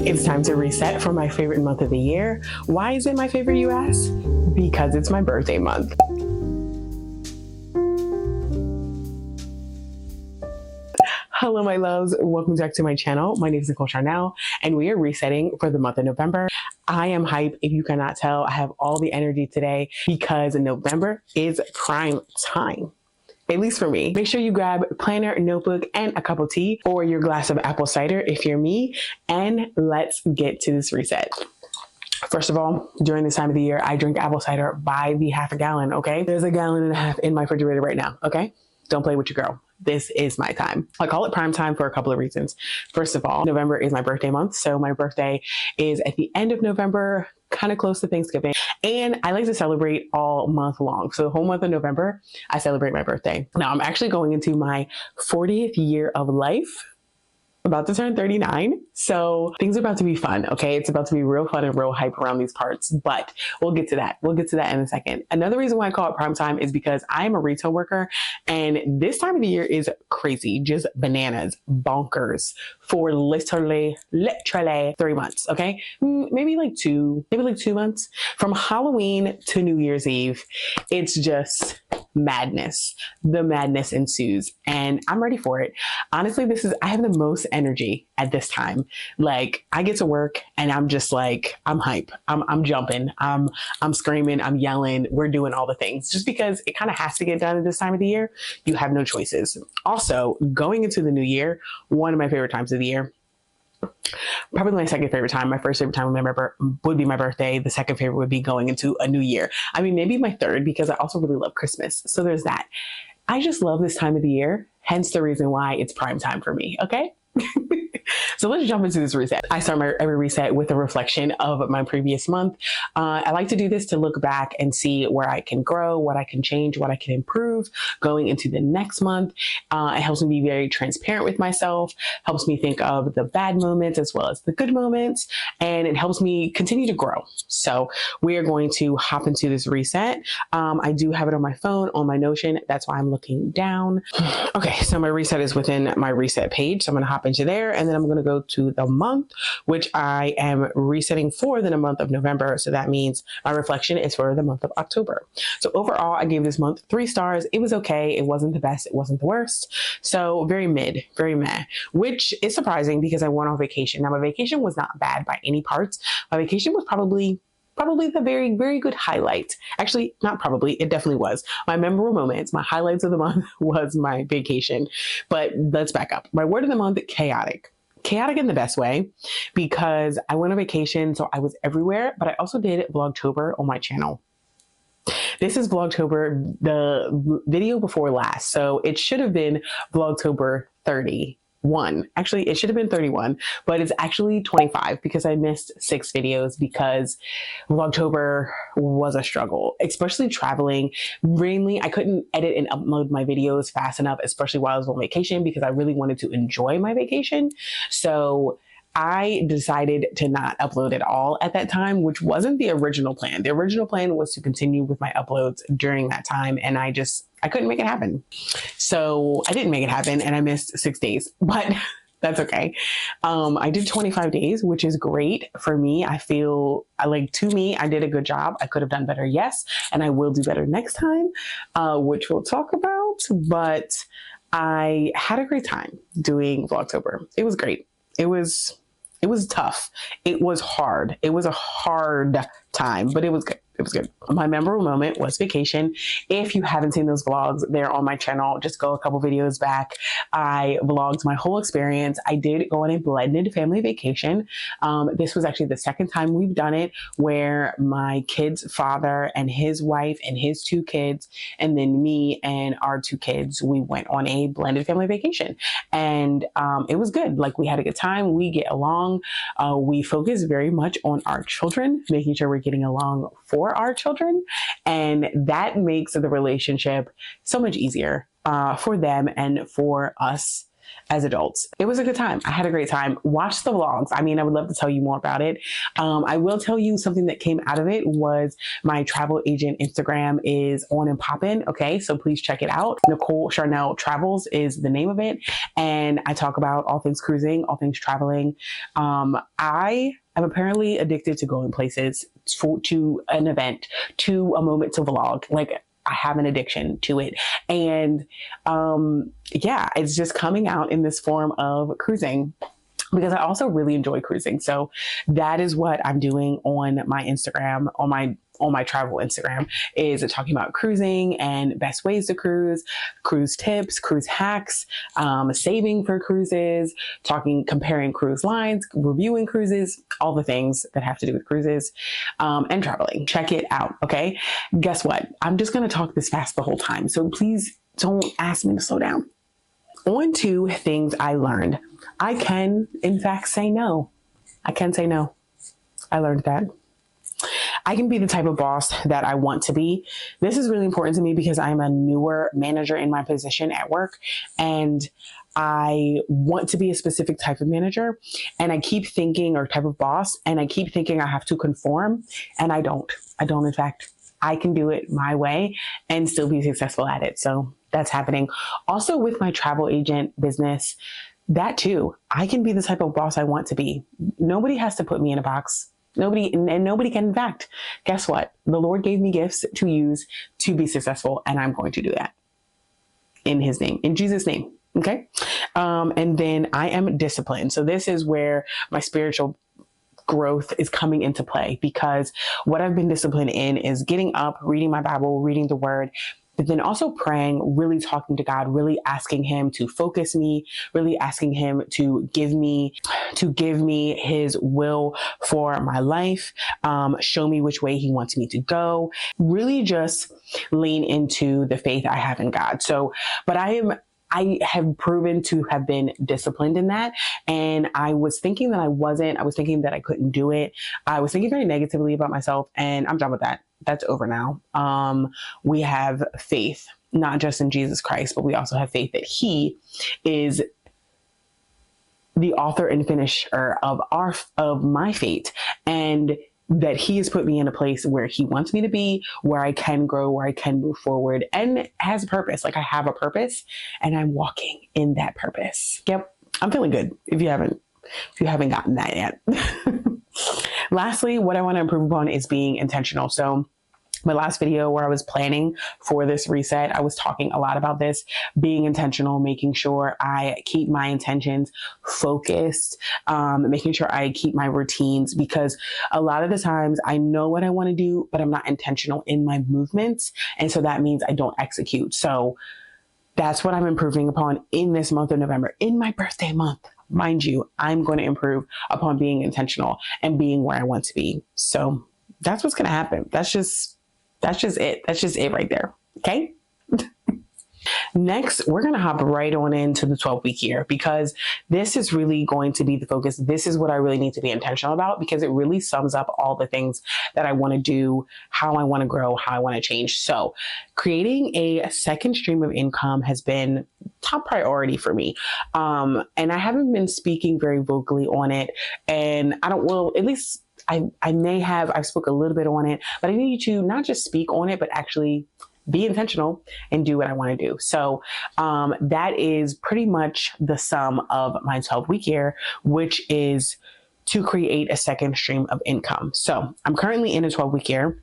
It's time to reset for my favorite month of the year. Why is it my favorite, you ask? Because it's my birthday month. Hello, my loves. Welcome back to my channel. My name is Nicole Charnel, and we are resetting for the month of November. I am hype. If you cannot tell, I have all the energy today because November is prime time. At least for me. Make sure you grab a planner, notebook, and a cup of tea or your glass of apple cider if you're me, and let's get to this reset. First of all, during this time of the year, I drink apple cider by the half a gallon, okay? There's a gallon and a half in my refrigerator right now, okay? Don't play with your girl. This is my time. I call it prime time for a couple of reasons. First of all, November is my birthday month. So my birthday is at the end of November, kind of close to Thanksgiving. And I like to celebrate all month long. So the whole month of November, I celebrate my birthday. Now I'm actually going into my 40th year of life. About to turn 39. So things are about to be fun. Okay. It's about to be real fun and real hype around these parts, but we'll get to that. We'll get to that in a second. Another reason why I call it prime time is because I am a retail worker and this time of the year is crazy, just bananas, bonkers for literally 3 months. Okay. Maybe like 2 months from Halloween to New Year's Eve. It's just madness. The madness ensues and I'm ready for it. Honestly, I have the most energy at this time. Like I get to work and I'm just like, I'm hype. I'm jumping. I'm screaming. I'm yelling. We're doing all the things just because it kind of has to get done at this time of the year. You have no choices. Also, going into the new year, one of my favorite times of the year. Probably my second favorite time. My first favorite time would be my birthday. The second favorite would be going into a new year. I mean, maybe my third because I also really love Christmas. So there's that. I just love this time of the year. Hence the reason why it's prime time for me. Okay. So let's jump into this reset. I start every reset with a reflection of my previous month. I like to do this to look back and see where I can grow, what I can change, what I can improve going into the next month. It helps me be very transparent with myself, helps me think of the bad moments as well as the good moments, and it helps me continue to grow. So we are going to hop into this reset. I do have it on my phone, on my Notion. That's why I'm looking down. Okay, so my reset is within my reset page. So I'm going to hop into there and then I'm going to go to the month, which I am resetting for the month of November. So that means my reflection is for the month of October. So overall, I gave this month 3 stars. It was okay. It wasn't the best. It wasn't the worst. So very mid, very meh, which is surprising because I went on vacation. Now my vacation was not bad by any parts. My vacation was probably the very, very good highlight. Actually, not probably, it definitely was. My memorable moments, my highlights of the month was my vacation. But let's back up. My word of the month, chaotic. Chaotic in the best way because I went on vacation, so I was everywhere, but I also did Vlogtober on my channel. This is Vlogtober, the video before last. So it should have been Vlogtober 31. Actually, it should have been 31, but it's actually 25 because I missed 6 videos because Vlogtober was a struggle, especially traveling. Mainly, I couldn't edit and upload my videos fast enough, especially while I was on vacation because I really wanted to enjoy my vacation. So I decided to not upload at all at that time, which wasn't the original plan. The original plan was to continue with my uploads during that time, and I couldn't make it happen. So I didn't make it happen, and I missed 6 days, but that's okay. I did 25 days, which is great for me. I feel to me, I did a good job. I could have done better, yes, and I will do better next time, which we'll talk about, but I had a great time doing Vlogtober. It was great. It was tough. It was hard. It was a hard time, but it was good. It was good. My memorable moment was vacation. If you haven't seen those vlogs, they're on my channel. Just go a couple videos back. I vlogged my whole experience. I did go on a blended family vacation. This was actually the second time we've done it where my kid's father and his wife and his 2 kids, and then me and our 2 kids, we went on a blended family vacation. And it was good. Like we had a good time. We get along. We focus very much on our children, making sure we're getting along for our children, and that makes the relationship so much easier for them and for us as adults. It was a good time. I had a great time. Watch the vlogs. I mean, I would love to tell you more about it. I will tell you something that came out of it was my travel agent Instagram is on and popping. Okay, so please check it out. Nicole Charnel Travels is the name of it. And I talk about all things cruising, all things traveling. I am apparently addicted to going places, to an event, to a moment to vlog. Like, I have an addiction to it. And yeah, it's just coming out in this form of cruising, because I also really enjoy cruising. So that is what I'm doing on my Instagram, on my travel Instagram, is talking about cruising and best ways to cruise tips, cruise hacks, saving for cruises, comparing cruise lines, reviewing cruises, all the things that have to do with cruises, and traveling. Check it out. Okay. Guess what? I'm just going to talk this fast the whole time. So please don't ask me to slow down. On to things I learned. I can, in fact, say no. I can say no. I learned that. I can be the type of boss that I want to be. This is really important to me because I'm a newer manager in my position at work, and I want to be a specific type of manager, and I keep thinking, or type of boss, and I keep thinking I have to conform, and I don't. In fact. I can do it my way and still be successful at it. So that's happening. Also with my travel agent business, that too, I can be the type of boss I want to be. Nobody has to put me in a box. Nobody can. In fact, guess what? The Lord gave me gifts to use to be successful, and I'm going to do that in His name, in Jesus' name. Okay. And then I am disciplined. So this is where my spiritual growth is coming into play, because what I've been disciplined in is getting up, reading my Bible, reading the Word, but then also praying, really talking to God, really asking Him to focus me, really asking Him to give me His will for my life, show me which way He wants me to go, really just lean into the faith I have in God. So, but I have proven to have been disciplined in that. And I was thinking that I wasn't. I was thinking that I couldn't do it. I was thinking very negatively about myself, and I'm done with that. That's over now. We have faith, not just in Jesus Christ, but we also have faith that He is the author and finisher of my fate, and that He has put me in a place where He wants me to be, where I can grow, where I can move forward, and has a purpose. Like, I have a purpose, and I'm walking in that purpose. Yep. I'm feeling good if you haven't gotten that yet. Lastly, what I want to improve upon is being intentional. So my last video where I was planning for this reset, I was talking a lot about this, being intentional, making sure I keep my intentions focused, making sure I keep my routines, because a lot of the times I know what I want to do, but I'm not intentional in my movements. And so that means I don't execute. So that's what I'm improving upon in this month of November, in my birthday month. Mind you, I'm going to improve upon being intentional and being where I want to be. So that's what's going to happen. That's just it. That's just it right there. Okay. Next, we're going to hop right on into the 12-week year, because this is really going to be the focus. This is what I really need to be intentional about, because it really sums up all the things that I want to do, how I want to grow, how I want to change. So creating a second stream of income has been top priority for me. And I haven't been speaking very vocally on it. And at least I've spoken a little bit on it, but I need to not just speak on it, but actually be intentional and do what I want to do. So that is pretty much the sum of my 12-week year, which is to create a second stream of income. So I'm currently in a 12-week year.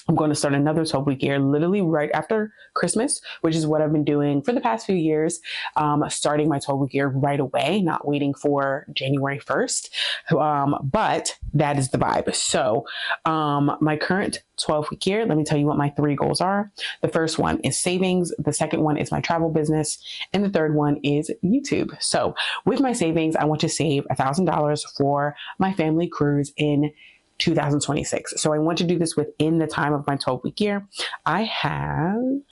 I'm going to start another 12-week year literally right after Christmas, which is what I've been doing for the past few years, starting my 12-week year right away, not waiting for January 1st. But that is the vibe. So my current 12-week year, let me tell you what my 3 goals are. The first one is savings. The second one is my travel business. And the third one is YouTube. So with my savings, I want to save $1,000 for my family cruise in 2026. So I want to do this within the time of my 12-week year. And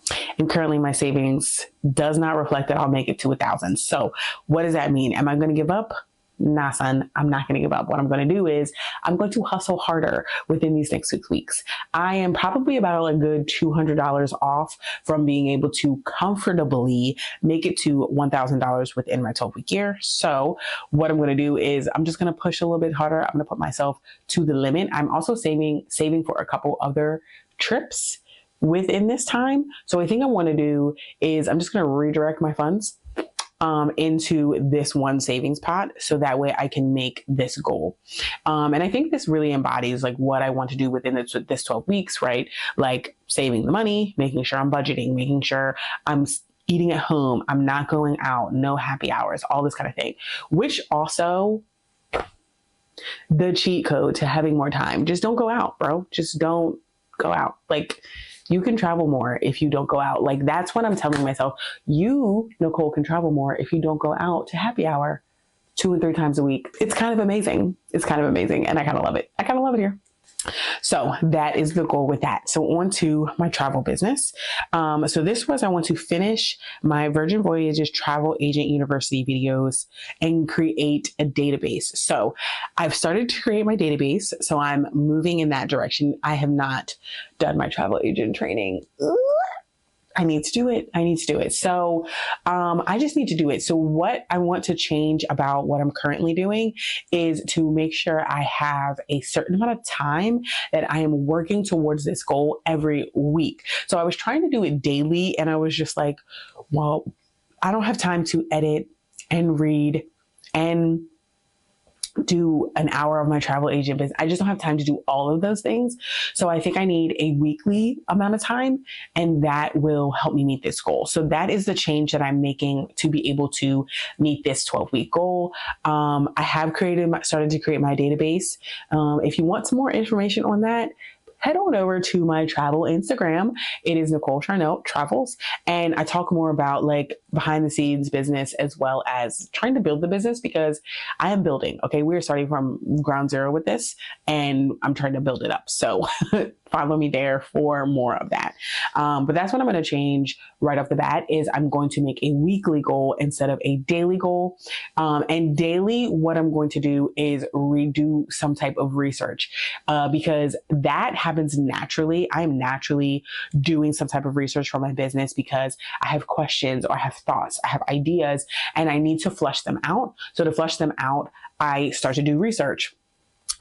currently my savings does not reflect that I'll make it to 1,000. So what does that mean? Am I going to give up? nah, son, I'm not going to give up. What I'm going to do is I'm going to hustle harder within these next 6 weeks. I am probably about a good $200 off from being able to comfortably make it to $1,000 within my 12-week year. So what I'm going to do is I'm just going to push a little bit harder. I'm going to put myself to the limit. I'm also saving for a couple other trips within this time. So I think I want to do is I'm just going to redirect my funds into this one savings pot, so that way I can make this goal. And I think this really embodies like what I want to do within this 12 weeks, right? Like saving the money, making sure I'm budgeting, making sure I'm eating at home, I'm not going out, no happy hours, all this kind of thing, which also the cheat code to having more time. Just don't go out, bro. Just don't go out. Like, you can travel more if you don't go out. Like, that's what I'm telling myself. You, Nicole, can travel more if you don't go out to happy hour 2 and 3 times a week. It's kind of amazing. It's kind of amazing. And I kind of love it. I kind of love it here. So that is the goal with that. So on to my travel business. So this was, I want to finish my Virgin Voyages Travel Agent University videos and create a database. So I've started to create my database. So I'm moving in that direction. I have not done my travel agent training. I need to do it. So I just need to do it. So what I want to change about what I'm currently doing is to make sure I have a certain amount of time that I am working towards this goal every week. So I was trying to do it daily, and I was just like, well, I don't have time to edit and read and do an hour of my travel agent business. I just don't have time to do all of those things. So I think I need a weekly amount of time, and that will help me meet this goal. So that is the change that I'm making to be able to meet this 12-week goal. I have started to create my database. If you want some more information on that, head on over to my travel Instagram. It is Nicole Charnell Travels. And I talk more about like behind the scenes business as well as trying to build the business, because I am building. Okay. We're starting from ground zero with this, and I'm trying to build it up. So follow me there for more of that. But that's what I'm going to change right off the bat is I'm going to make a weekly goal instead of a daily goal. And daily, what I'm going to do is redo some type of research because that happens naturally. I am naturally doing some type of research for my business because I have questions or I have thoughts, I have ideas, and I need to flush them out. So to flush them out, I start to do research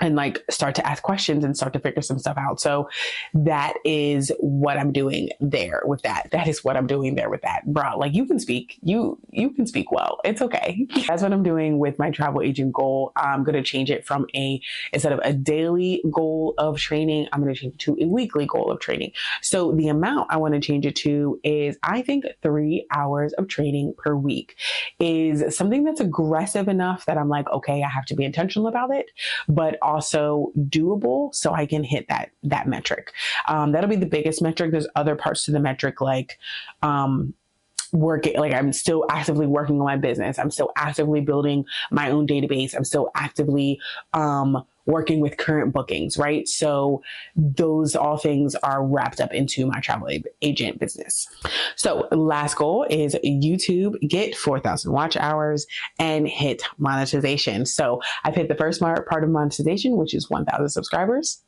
and like start to ask questions and start to figure some stuff out. So that is what I'm doing there with that. That is what I'm doing there with that. Bro, like you can speak, you can speak well. It's okay. That's what I'm doing with my travel agent goal. I'm going to change it from instead of a daily goal of training, I'm going to change it to a weekly goal of training. So the amount I want to change it to is, I think 3 hours of training per week is something that's aggressive enough that I'm like, okay, I have to be intentional about it, but also doable so I can hit that metric. That'll be the biggest metric. There's other parts to the metric like working, like I'm still actively working on my business. I'm still actively building my own database. I'm still actively working with current bookings, right? So those all things are wrapped up into my travel agent business. So last goal is YouTube, get 4,000 watch hours and hit monetization. So I've hit the first part of monetization, which is 1,000 subscribers.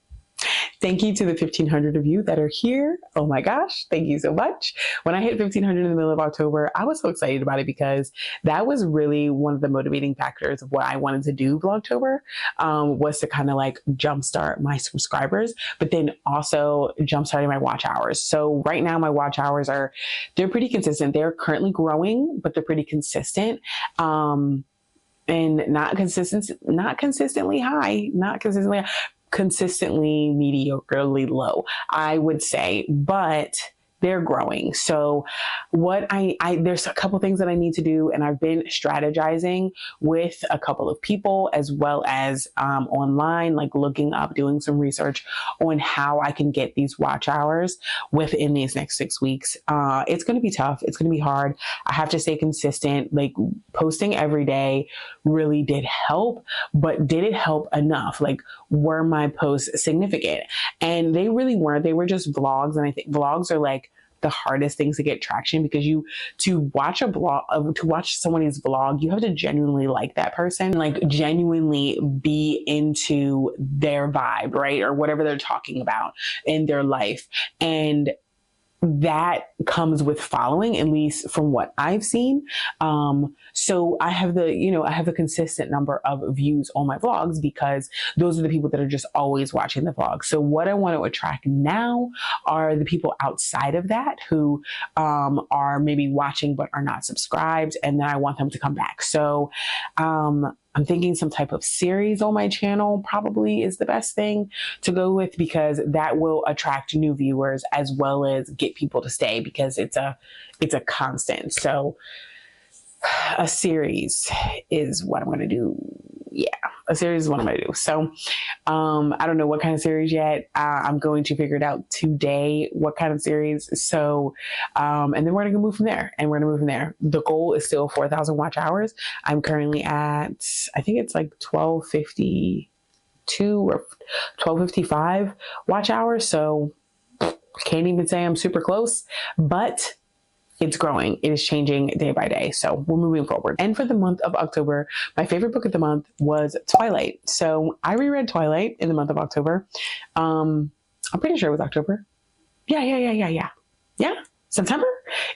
Thank you to the 1,500 of you that are here. Oh my gosh, thank you so much. When I hit 1,500 in the middle of October, I was so excited about it because that was really one of the motivating factors of what I wanted to do Vlogtober, was to kind of like jumpstart my subscribers, but then also jumpstarting my watch hours. So right now my watch hours they're pretty consistent. They're currently growing, but they're pretty consistent. And not consistently high, consistently mediocrely low, I would say, but they're growing. So what there's a couple things that I need to do, and I've been strategizing with a couple of people as well as online, like looking up, doing some research on how I can get these watch hours within these next 6 weeks. It's going to be tough. It's going to be hard. I have to stay consistent. Like posting every day really did help, but did it help enough? Like, were my posts significant? And they really weren't. They were just vlogs. And I think vlogs are like the hardest things to get traction, because to watch someone's vlog, you have to genuinely like that person, like genuinely be into their vibe, right? Or whatever they're talking about in their life. And that comes with following, at least from what I've seen. So I have the consistent number of views on my vlogs because those are the people that are just always watching the vlog. So what I want to attract now are the people outside of that who are maybe watching but are not subscribed, and then I want them to come back. So I'm thinking some type of series on my channel probably is the best thing to go with, because that will attract new viewers as well as get people to stay, because it's a constant. So a series is what I'm going to do. Yeah, a series is what I'm going to do. So I don't know what kind of series yet. I'm going to figure it out today, what kind of series. So, and then we're going to move from there, The goal is still 4,000 watch hours. I'm currently at, I think it's like 1252 or 1255 watch hours. So can't even say I'm super close, but it's growing. It is changing day by day. So we're moving forward. And for the month of October, my favorite book of the month was Twilight. So I reread Twilight in the month of October. I'm pretty sure it was October. Yeah. September?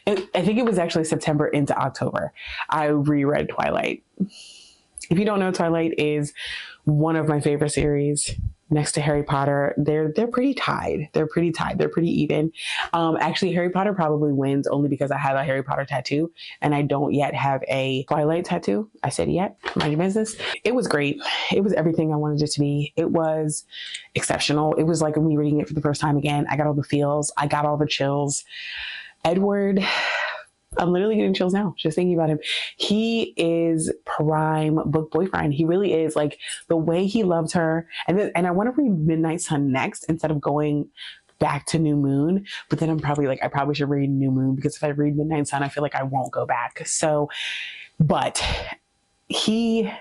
I think it was actually September into October. I reread Twilight. If you don't know, Twilight is one of my favorite series. Next to Harry Potter, they're pretty tied. They're pretty even. Actually, Harry Potter probably wins only because I have a Harry Potter tattoo and I don't yet have a Twilight tattoo. I said yet, mind your business. It was great. It was everything I wanted it to be. It was exceptional. It was like me reading it for the first time again. I got all the feels. I got all the chills. Edward, I'm literally getting chills now just thinking about him. He is prime book boyfriend. He really is. Like the way he loved her. And I want to read Midnight Sun next instead of going back to New Moon. But then I'm probably like, I probably should read New Moon, because if I read Midnight Sun, I feel like I won't go back. So, but he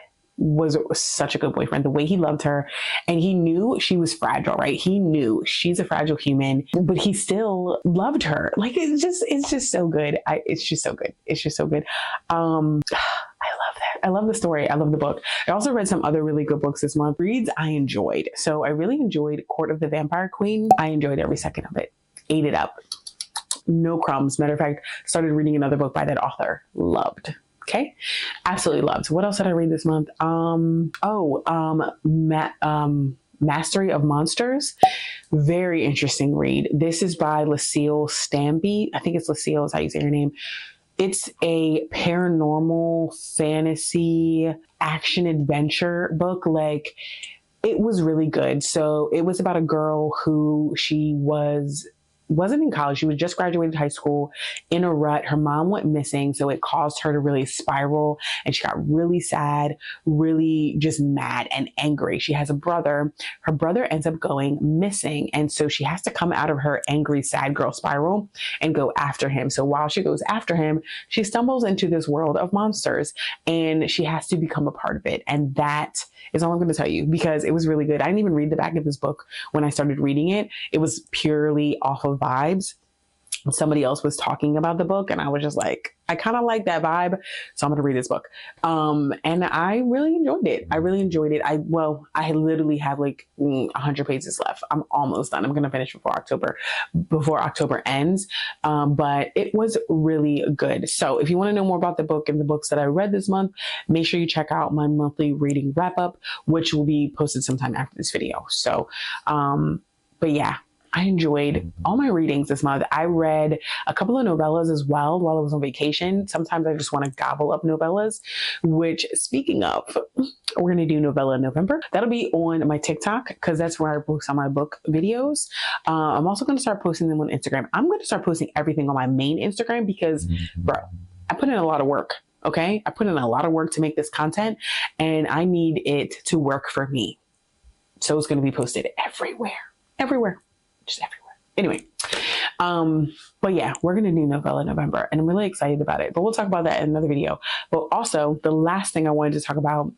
was such a good boyfriend. The way he loved her, and he knew she was fragile, right? He knew she's a fragile human, but he still loved her. Like it's just so good. It's just so good. I love that. I love the story. I love the book. I also read some other really good books this month. Reads I enjoyed. So I really enjoyed Court of the Vampire Queen. I enjoyed every second of it. Ate it up. No crumbs. Matter of fact, started reading another book by that author. Loved. Okay. Absolutely loved. What else did I read this month? Mastery of Monsters. Very interesting read. This is by Lucille Stamby. I think it's Lucille is how you say her name. It's a paranormal fantasy action adventure book. Like it was really good. So it was about a girl who wasn't in college. She was just graduated high school, in a rut. Her mom went missing, so it caused her to really spiral, and she got really sad, really just mad and angry. She has a brother. Her brother ends up going missing, and so she has to come out of her angry, sad girl spiral and go after him. So while she goes after him, she stumbles into this world of monsters, and she has to become a part of it. And that is all I'm going to tell you, because it was really good. I didn't even read the back of this book when I started reading it. It was purely off of vibes. Somebody else was talking about the book and I was just like, I kind of like that vibe, so I'm going to read this book. And I really enjoyed it. I literally have like 100 pages left. I'm almost done. I'm going to finish before October ends. But it was really good. So if you want to know more about the book and the books that I read this month, make sure you check out my monthly reading wrap up, which will be posted sometime after this video. So, but yeah, I enjoyed all my readings this month. I read a couple of novellas as well while I was on vacation. Sometimes I just want to gobble up novellas, which, speaking of, we're going to do Novella November. That'll be on my TikTok, because that's where I post on my book videos. I'm also going to start posting them on Instagram. I'm going to start posting everything on my main Instagram because, bro, I put in a lot of work. Okay. I put in a lot of work to make this content, and I need it to work for me. So it's going to be posted everywhere. Just everywhere. Anyway, but yeah, we're going to do Novella November, and I'm really excited about it, but we'll talk about that in another video. But also, the last thing I wanted to talk about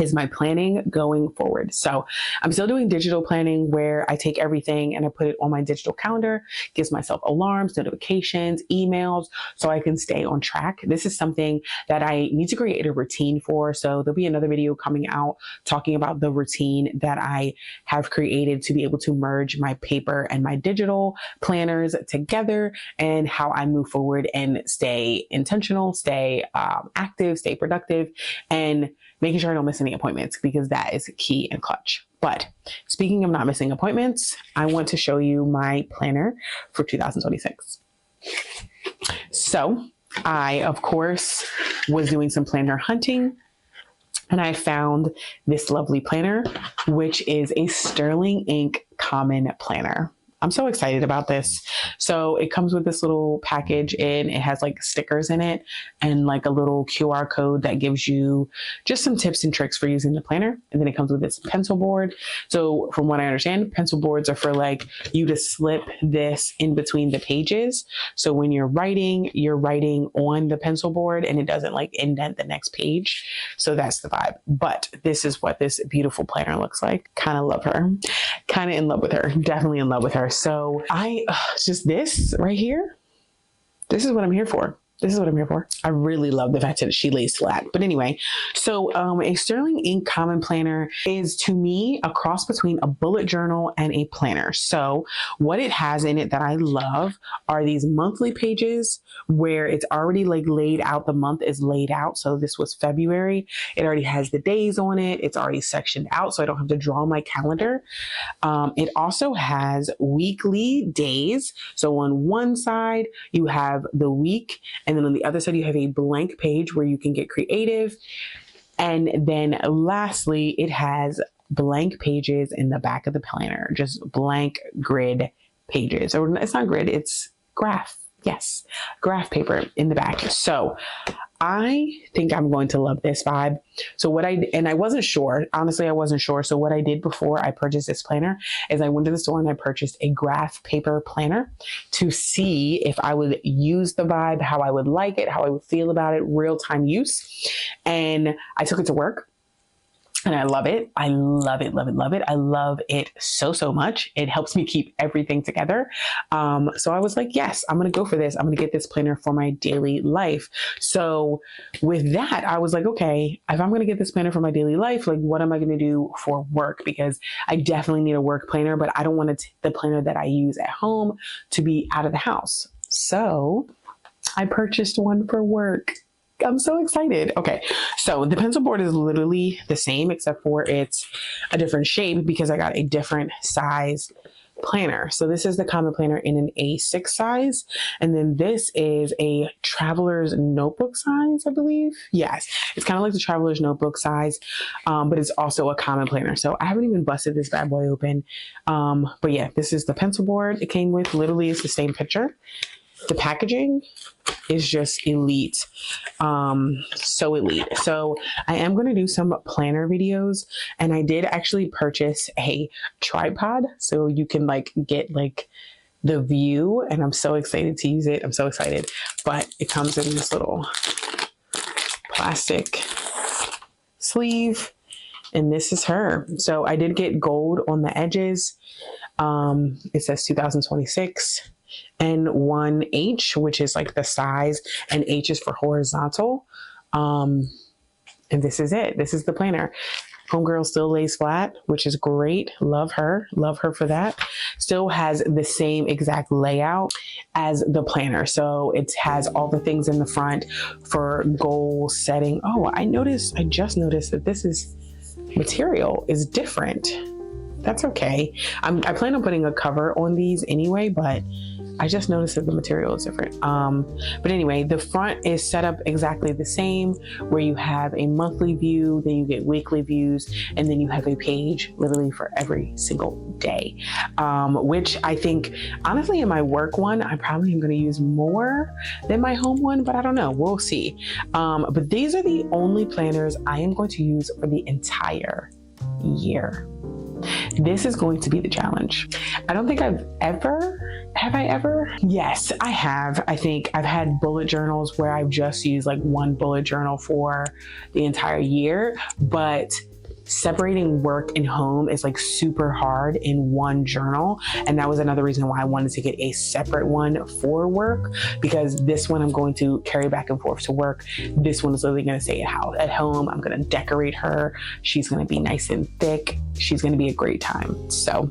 is my planning going forward. So I'm still doing digital planning where I take everything and I put it on my digital calendar, gives myself alarms, notifications, emails, so I can stay on track. This is something that I need to create a routine for. So there'll be another video coming out talking about the routine that I have created to be able to merge my paper and my digital planners together, and how I move forward and stay intentional, stay active, stay productive, and making sure I don't miss any appointments, because that is key and clutch. But speaking of not missing appointments, I want to show you my planner for 2026. So I, of course, was doing some planner hunting, and I found this lovely planner, which is a Sterling Ink Common Planner. I'm so excited about this. So it comes with this little package and it has like stickers in it and like a little QR code that gives you just some tips and tricks for using the planner. And then it comes with this pencil board. So from what I understand, pencil boards are for like you to slip this in between the pages. So when you're writing on the pencil board and it doesn't like indent the next page. So that's the vibe. But this is what this beautiful planner looks like. Kind of love her. Kind of in love with her. Definitely in love with her. So just this right here, this is what I'm here for. This is what I'm here for. I really love the fact that she lays flat. But anyway, so a Sterling Ink Common Planner is, to me, a cross between a bullet journal and a planner. So what it has in it that I love are these monthly pages where it's already like laid out. The month is laid out. So this was February. It already has the days on it. It's already sectioned out, so I don't have to draw my calendar. It also has weekly days. So on one side, you have the week, and then on the other side, you have a blank page where you can get creative. And then lastly, it has blank pages in the back of the planner, just blank grid pages. Or it's not grid, it's graph. Yes, graph paper in the back. So I think I'm going to love this vibe. So I wasn't sure, honestly, I wasn't sure. So what I did before I purchased this planner is I went to the store and I purchased a graph paper planner to see if I would use the vibe, how I would like it, how I would feel about it, real-time use. And I took it to work. And I love it. I love it, love it, love it. I love it so, so much. It helps me keep everything together. So I was like, yes, I'm going to go for this. I'm going to get this planner for my daily life. So with that, I was like, okay, if I'm going to get this planner for my daily life, like what am I going to do for work? Because I definitely need a work planner, but I don't want the planner that I use at home to be out of the house. So I purchased one for work. I'm so excited. Okay, so the pencil board is literally the same, except for it's a different shape because I got a different size planner. So this is the Common Planner in an A6 size. And then this is a Traveler's Notebook size, I believe. Yes, it's kind of like the Traveler's Notebook size, but it's also a Common Planner. So I haven't even busted this bad boy open. But yeah, this is the pencil board it came with. Literally, it's the same picture. The packaging is just elite. So elite. So I am going to do some planner videos, and I did actually purchase a tripod so you can like get like the view, and I'm so excited to use it. I'm so excited. But it comes in this little plastic sleeve, and this is her. So I did get gold on the edges. It says 2026. And 1H, which is like the size, and H is for horizontal. And this is it. This is the planner. Homegirl still lays flat, which is great. Love her. Love her for that. Still has the same exact layout as the planner. So it has all the things in the front for goal setting. Oh, I just noticed that this material is different. That's okay. I plan on putting a cover on these anyway, but I just noticed that the material is different. But anyway, the front is set up exactly the same, where you have a monthly view, then you get weekly views, and then you have a page literally for every single day, which I think, honestly, in my work one, I probably am going to use more than my home one, but I don't know. We'll see. But these are the only planners I am going to use for the entire year. This is going to be the challenge. I don't think have I ever? Yes, I have. I think I've had bullet journals where I've just used like one bullet journal for the entire year, but separating work and home is like super hard in one journal. And that was another reason why I wanted to get a separate one for work, because this one I'm going to carry back and forth to work. This one is literally going to stay at home. I'm going to decorate her. She's going to be nice and thick. She's going to be a great time. So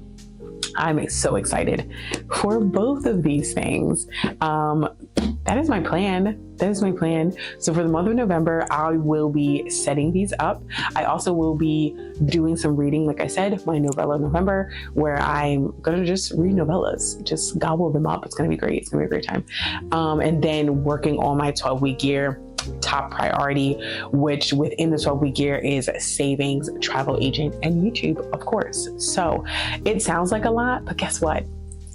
I'm so excited for both of these things. That is my plan. That is my plan. So for the month of November, I will be setting these up. I also will be doing some reading, like I said, my novella November, where I'm gonna just read novellas, just gobble them up. It's gonna be great. It's gonna be a great time. And then working on my 12-week year top priority, which within the 12-week year is savings, travel agent, and YouTube, of course. So it sounds like a lot, but guess what?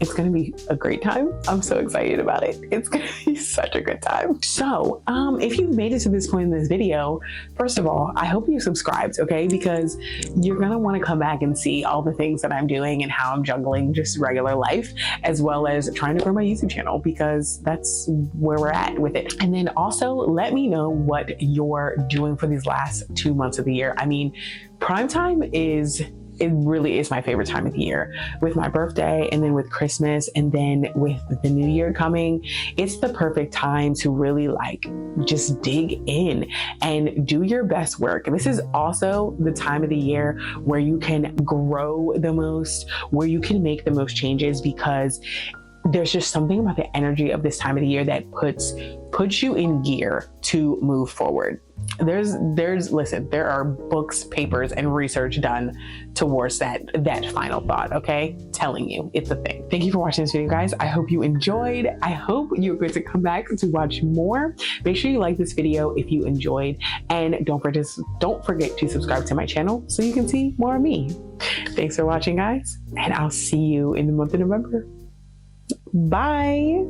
It's going to be a great time. I'm so excited about it. It's going to be such a good time. So if you've made it to this point in this video, first of all, I hope you subscribed, okay? Because you're going to want to come back and see all the things that I'm doing and how I'm juggling just regular life, as well as trying to grow my YouTube channel, because that's where we're at with it. And then also let me know what you're doing for these last 2 months of the year. I mean, prime time it really is my favorite time of the year, with my birthday and then with Christmas and then with the new year coming. It's the perfect time to really like just dig in and do your best work. This is also the time of the year where you can grow the most, where you can make the most changes, because there's just something about the energy of this time of the year that puts you in gear to move forward. Listen, there are books, papers, and research done towards that final thought, okay? Telling you, it's a thing. Thank you for watching this video, guys. I hope you enjoyed. I hope you're going to come back to watch more. Make sure you like this video if you enjoyed, and don't forget to subscribe to my channel so you can see more of me. Thanks for watching, guys, and I'll see you in the month of November. Bye.